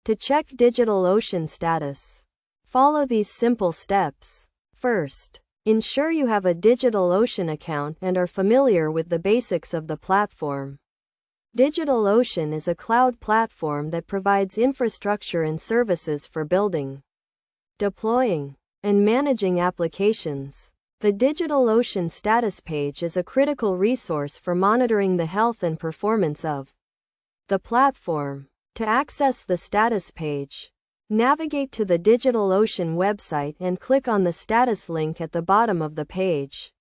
To check DigitalOcean status, follow these simple steps. First, ensure you have a DigitalOcean account and are familiar with the basics of the platform. DigitalOcean is a cloud platform that provides infrastructure and services for building, deploying, and managing applications. The DigitalOcean status page is a critical resource for monitoring the health and performance of the platform. To access the status page, navigate to the DigitalOcean website and click on the status link at the bottom of the page.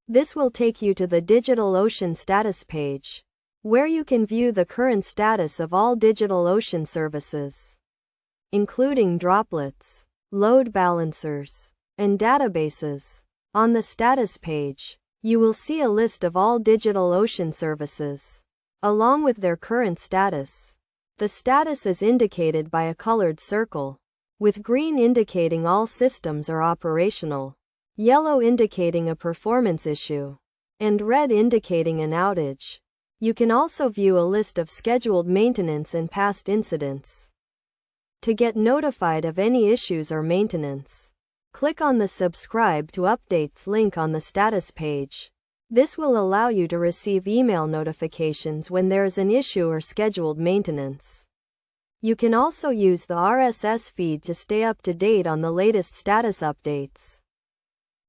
This will take you to the DigitalOcean status page, where you can view the current status of all DigitalOcean services, including droplets, load balancers, and databases. On the status page, you will see a list of all DigitalOcean services, along with their current status. The status is indicated by a colored circle, with green indicating all systems are operational, yellow indicating a performance issue, and red indicating an outage. You can also view a list of scheduled maintenance and past incidents. To get notified of any issues or maintenance, click on the Subscribe to Updates link on the status page. This will allow you to receive email notifications when there is an issue or scheduled maintenance. You can also use the RSS feed to stay up to date on the latest status updates.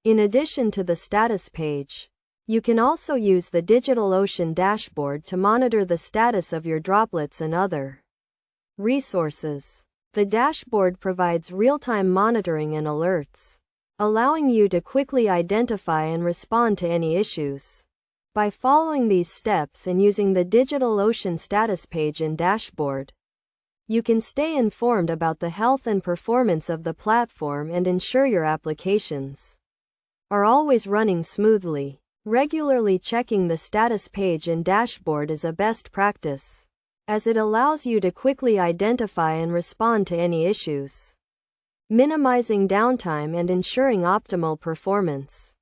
In addition to the status page, you can also use the DigitalOcean dashboard to monitor the status of your droplets and other resources. The dashboard provides real-time monitoring and alerts, allowing you to quickly identify and respond to any issues. By following these steps and using the DigitalOcean status page and dashboard, you can stay informed about the health and performance of the platform and ensure your applications are always running smoothly. Regularly checking the status page and dashboard is a best practice, as it allows you to quickly identify and respond to any issues, minimizing downtime and ensuring optimal performance.